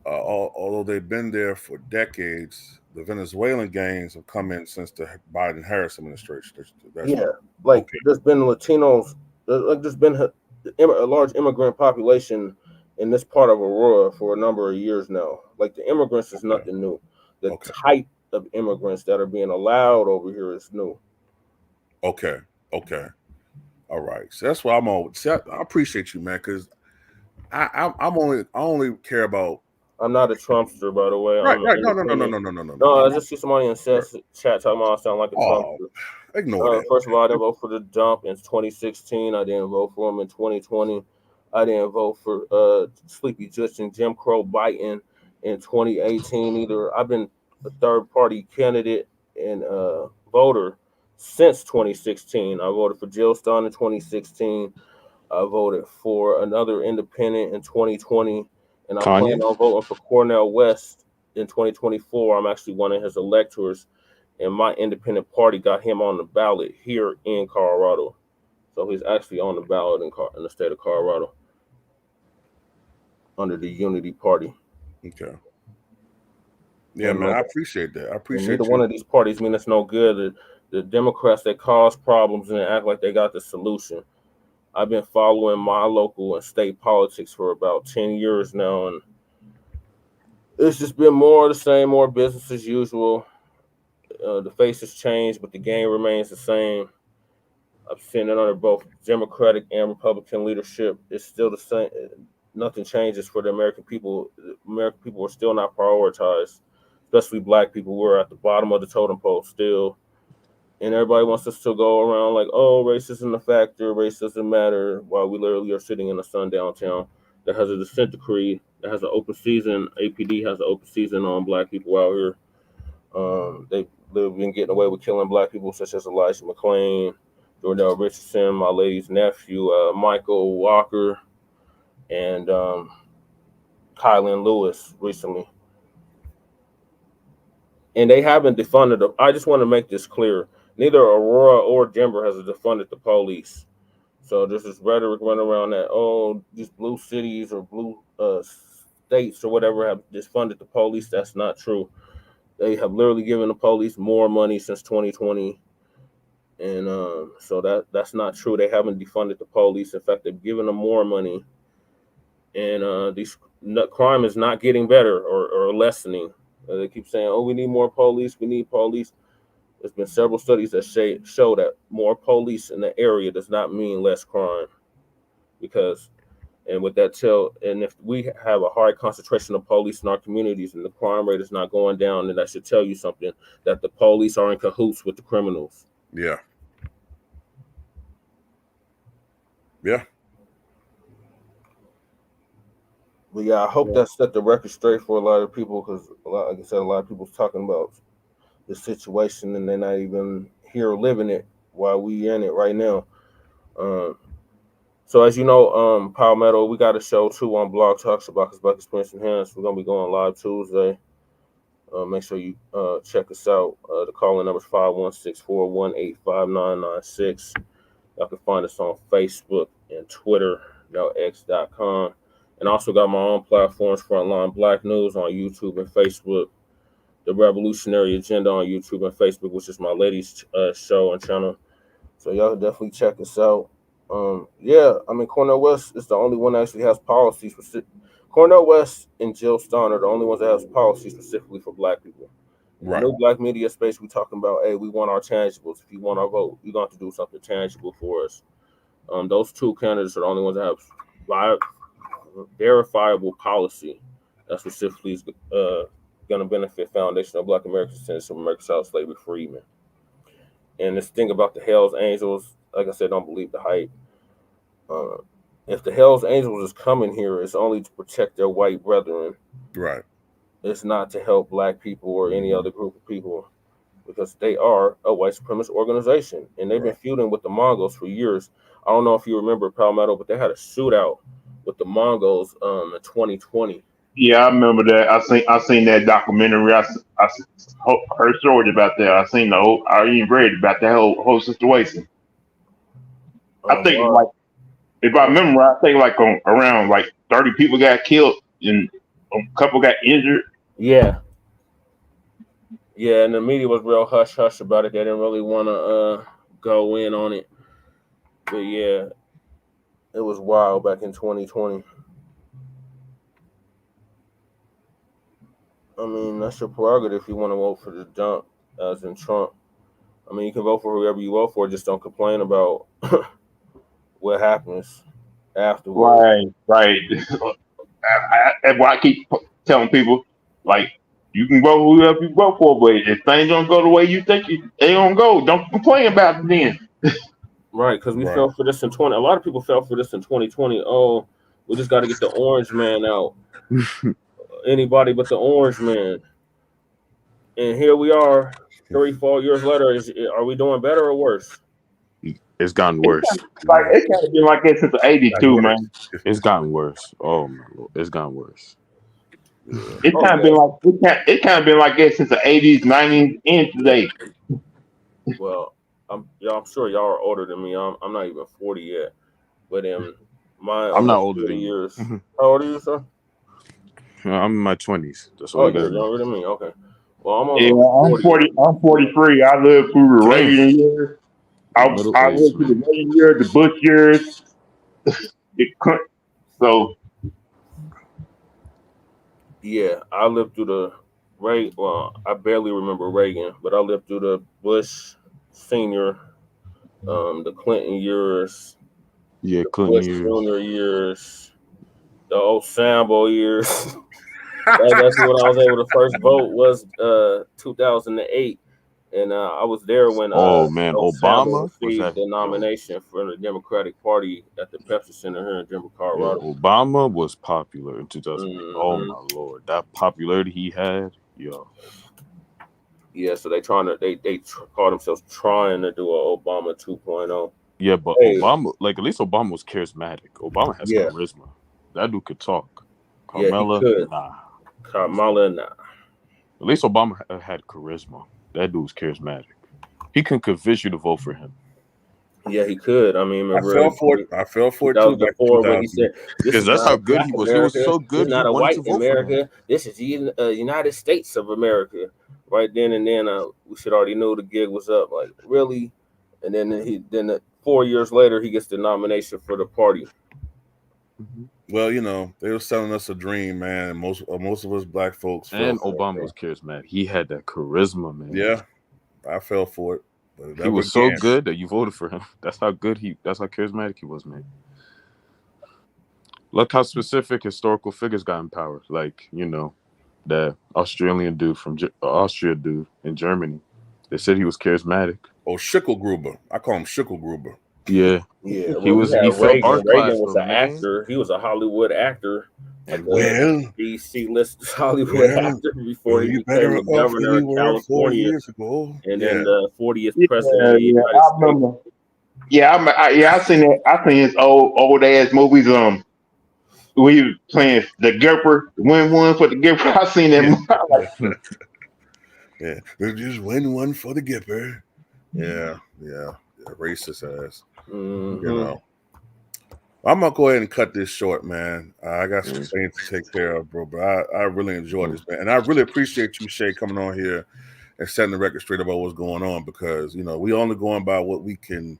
although they've been there for decades, the Venezuelan gangs have come in since the Biden Harris administration. That's Yeah, like okay. there's been Latinos, like there's been a large immigrant population in this part of Aurora for a number of years now. Like the immigrants is Okay. nothing new. The Okay. type of immigrants that are being allowed over here is new. Okay. Okay. All right. So that's why I'm on. See, I appreciate you, man, because I only care about I'm not a Trumpster, by the way. right. I'm an Right. No. No. No. No. independent. No. No. No. No. No. No, I just see somebody in chat talking about I sound like a Oh, Trumpster. ignore that. First of all, I didn't vote for the dump in 2016. I didn't vote for him in 2020. I didn't vote for Sleepy Justin Jim Crow Biden in 2018 either. I've been a third party candidate and voter since 2016. I voted for Jill Stein in 2016. I voted for another independent in 2020, and I plan Kanye. on voting for Cornel West in 2024. I'm actually one of his electors, and my independent party got him on the ballot here in Colorado. So he's actually on the ballot in the state of Colorado under the Unity Party. Okay. Yeah, And man. like, I appreciate that. I and neither appreciate one you. of these parties mean it's no good. The Democrats, they cause problems and they act like they got the solution. I've been following my local and state politics for about 10 years now, and it's just been more of the same, more business as usual. The face has changed, but the game remains the same. I've seen it under both Democratic and Republican leadership. It's still the same. Nothing changes for the American people. The American people are still not prioritized, especially Black people. We're at the bottom of the totem pole still, and everybody wants us to go around like, "Oh, race isn't a factor. Race doesn't matter." While we literally are sitting in a sundown town that has a dissent decree, that has an open season. APD has an open season on Black people out here. They've been getting away with killing Black people, such as Elijah McClain, Jordell Richardson, my lady's nephew, Michael Walker, and Kylan Lewis recently. And they haven't defunded them. I just want to make this clear. Neither Aurora or Denver has defunded the police. So there's this rhetoric running around that, oh, these blue cities or blue states or whatever have defunded the police. That's not true. They have literally given the police more money since 2020, and so that's not true. They haven't defunded the police. In fact, they've given them more money, and these crime is not getting better or lessening. They keep saying, "Oh, we need more police. We need police." There's been several studies that show that more police in the area does not mean less crime, because and with that tell, and if we have a high concentration of police in our communities and the crime rate is not going down, then that should tell you something, that the police are in cahoots with the criminals. Yeah. Yeah. But yeah, I hope that set the record straight for a lot of people, because like I said, a lot of people's talking about the situation and they're not even here living it while we in it right now. Um, so as you know, Palmetto, we got a show too on Blog Talks about his Black Experience Enhanced. We're gonna be going live Tuesday. Make sure you check us out. The calling number is 516-418-5996. Y'all can find us on Facebook and Twitter, x.com. And also got my own platforms, Frontline Black News on YouTube and Facebook, The Revolutionary Agenda on YouTube and Facebook, which is my ladies' show and channel. So y'all definitely check us out. Yeah, I mean Cornell West is the only one that actually has policies. Cornell West and Jill Stein are the only ones that has policies specifically for Black people. In the Right. new Black media space, we talking about, hey, we want our tangibles. If you want our vote, you're going to have to do something tangible for us. Those two candidates are the only ones that have verifiable policy that specifically is going to benefit foundational Black American citizens from American South slavery freedmen. And this thing about the Hell's Angels, like I said, don't believe the hype. Uh, if the Hell's Angels is coming here, it's only to protect their white brethren. Right. It's not to help Black people or any other group of people, because they are a white supremacist organization and they've been Right. feuding with the Mongols for years. I don't know if you remember Palmetto, but they had a shootout with the Mongols in 2020. Yeah, I remember that. I seen that documentary. Heard stories about that. I seen the whole. I even read about that whole situation. I think Well, like if I remember right, I think like around like 30 people got killed and a couple got injured. yeah, yeah, and the media was real hush hush about it. They didn't really want to go in on it, but yeah, it was wild back in 2020. I mean, that's your prerogative if you want to vote for the jump, as in Trump. I mean, you can vote for whoever you vote for, just don't complain about what happens afterwards. Right. That's why I keep telling people like you can vote whoever you vote for, but if things don't go the way you think they don't go, don't complain about it then. Right, because we Right. fell for this in 20. A lot of people fell for this in 2020. Oh, we just got to get the orange man out. Anybody but the orange man. And here we are, 3, 4 years later. Are we doing better or worse? It's gotten It's worse. kind of been like that since the '80s Got too, worse. man. It's gotten worse. Oh my lord, it's gotten worse. Yeah. It's Oh kind of yeah. been like it kind of been like that since the '80s, '90s, and today. Well, I'm sure y'all are older than me. I'm not even 40 yet. But in my I'm not almost older 30 than you. years, how old are you, sir? I'm in my 20s. That's all Oh, you gotta you're know. younger than me. Okay. Well, I'm Yeah, almost 40 years. I'm 43. I lived through the Dang, Reagan years. you're middle I aged, lived through man. the Reagan years, the Bush years. So Yeah, I lived through the Well, I barely remember Reagan, but I lived through the Bush senior, the Clinton years, Yeah, the Clinton Bush years. Junior years, the old Sambo years. That's when I was able to first vote was 2008, and I was there when Oh man, old Sambo Obama was received at the nomination for the Democratic Party at the Pepsi Center here in Denver, yo, Colorado. Obama was popular in 2008. Oh Hmm. my lord, that popularity he had, yo. Yeah, so they call themselves trying to do a Obama 2.0. Yeah, but Hey, Obama, like at least Obama was charismatic. Obama has yeah, charisma. That dude could talk. yeah, he Carmela, could. nah. Kamala, nah. At least Obama had charisma. That dude's charismatic. He can convince you to vote for him. Yeah, he could. I mean, I remember fell for it. I fell for it too back in 2004 when he 2000. said, "This Because is that's not how a good Black he was. He was America. so This is good, you not a wanted white to vote for him. America. This is the United States of America." Right then and then, we should already know the gig was up. Like really, and then 4 years later, he gets the nomination for the party. Well, they were selling us a dream, man. And most of us black folks fell And for it, Obama bro. was charismatic. He had that charisma, man. Yeah, I fell for it. But He never was so again. good that you voted for him. That's how good that's how charismatic he was, man. Look how specific historical figures got in power. Like, the Australian dude from Austria dude in Germany. They said he was charismatic. Oh, Schickelgruber. I call him Schickelgruber. Yeah. Yeah, He well, we he had felt our Reagan. Reagan class was though, an man. actor. He was a Hollywood actor, like And a we Well, BC list Hollywood well, actor before well, he you became better the off than governor you of were 4 California years ago. and Yeah. then the 40th yeah, president of the United I States. remember. I seen that. I seen his old ass movies. We was playing the Gipper, win one for the Gipper. I seen that Yeah. movie. I'm like, Yeah. We'll just win one for the Gipper. Yeah. Racist ass. Hmm. I'm gonna go ahead and cut this short, man. I got some yeah. things to take care of, bro. But I really enjoyed this, man, and I really appreciate you, Shay, coming on here and setting the record straight about what's going on because we only going by what we can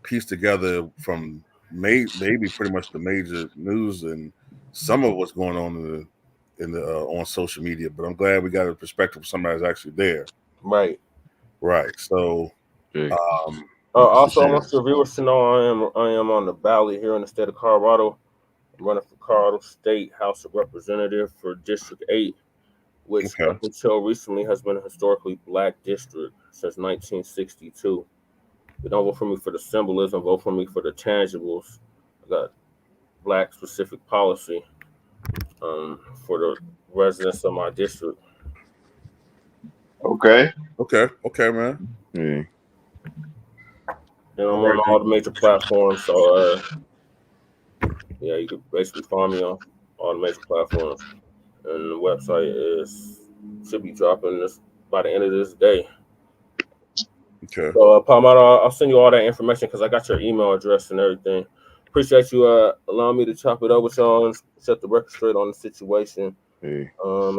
piece together from maybe pretty much the major news and some of what's going on in the on social media. But I'm glad we got a perspective of somebody that's actually there. Right. Right. So, Yeah. Also, I want your viewers to know I am on the ballot here in the state of Colorado. I'm running for Colorado State House of Representative for District 8, which okay. up until recently has been a historically black district since 1962. But don't vote for me for the symbolism, vote for me for the tangibles. I got black specific policy for the residents of my district. Okay. Okay, man. Yeah. And I'm on all the major platforms, so yeah, you can basically find me on all the major platforms. And the website should be dropping this by the end of this day. Okay. So, Palmetto, I'll send you all that information because I got your email address and everything. Appreciate you allowing me to chop it up with y'all and set the record straight on the situation. Yeah.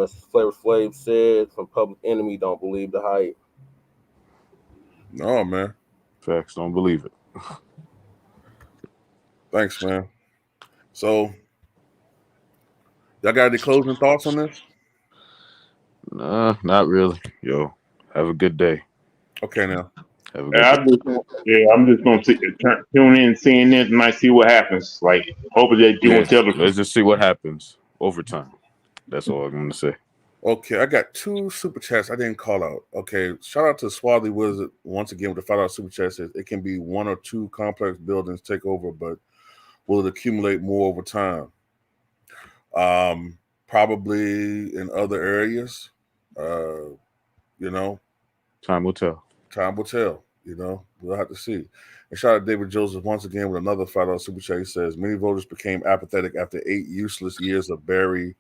As Flavor Flav said, from Public Enemy, don't believe the hype. No, man. Facts. Don't believe it. Thanks, man. So, y'all got any closing thoughts on this? Nah, not really. Yo, have a good day. Okay, now. Have a good day. I'm just gonna tune in, seeing this, and might see what happens. Like, hopefully they do and tell the. Let's just see what happens over time. That's all I'm gonna say. Okay, I got 2 super chats I didn't call out. Okay, shout out to Swarthy Wizard once again with the $5 super chat. Says it can be 1 or 2 complex buildings take over, but will it accumulate more over time? Probably in other areas. You know, Time will tell. time will tell. You know, we'll have to see. And shout out to David Joseph once again with another $5 super chat. He says many voters became apathetic after 8 useless years of Barry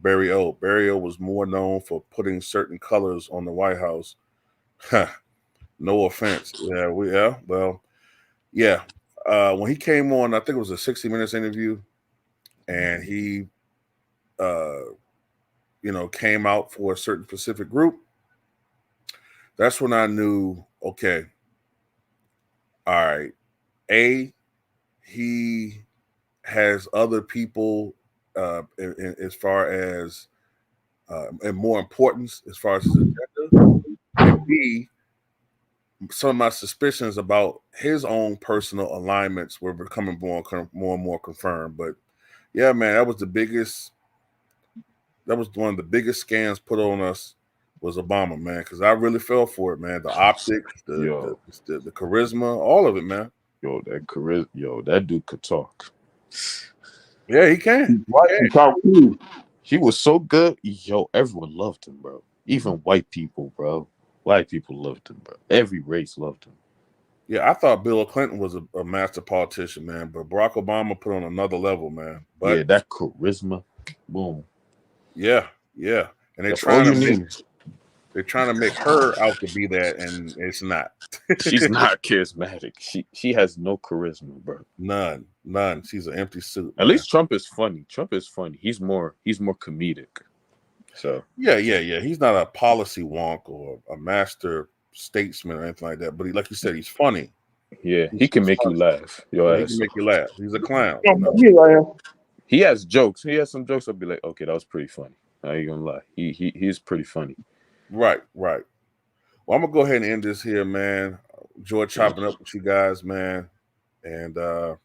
O. Barry O was more known for putting certain colors on the White House. No offense. When he came on, I think it was a 60 Minutes interview, and he came out for a certain specific group. That's when I knew, okay, all right, he has other people as far as and more importance as far as his agenda, and B, some of my suspicions about his own personal alignments were becoming more and more confirmed. But yeah, man, that was one of the biggest scams put on us was Obama, man, because I really fell for it, man. The optics, the charisma, all of it, man. Yo, that dude could talk. Yeah, he can. He talk too. He was so good. Yo, everyone loved him, bro. Even white people, bro. White people loved him, bro. Every race loved him. Yeah, I thought Bill Clinton was a master politician, man, but Barack Obama put on another level, man. But yeah, that charisma, boom. Yeah, and That's all you need. They're trying to make her out to be that, and it's not. She's not charismatic. She has no charisma, bro. None. She's an empty suit. At least Trump is funny. He's more comedic. So yeah. He's not a policy wonk or a master statesman or anything like that. But like you said, he's funny. Yeah, he can make you laugh. He can make you laugh. He's a clown. He has jokes. He has some jokes. I'll be like, okay, that was pretty funny. I ain't gonna lie. He's pretty funny. Right. Well, I'm gonna go ahead and end this here, man. Enjoy chopping up with you guys, man. And I'm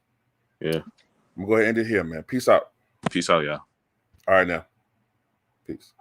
gonna go ahead and end it here, man. Peace out. Peace out, y'all. All right now. Peace.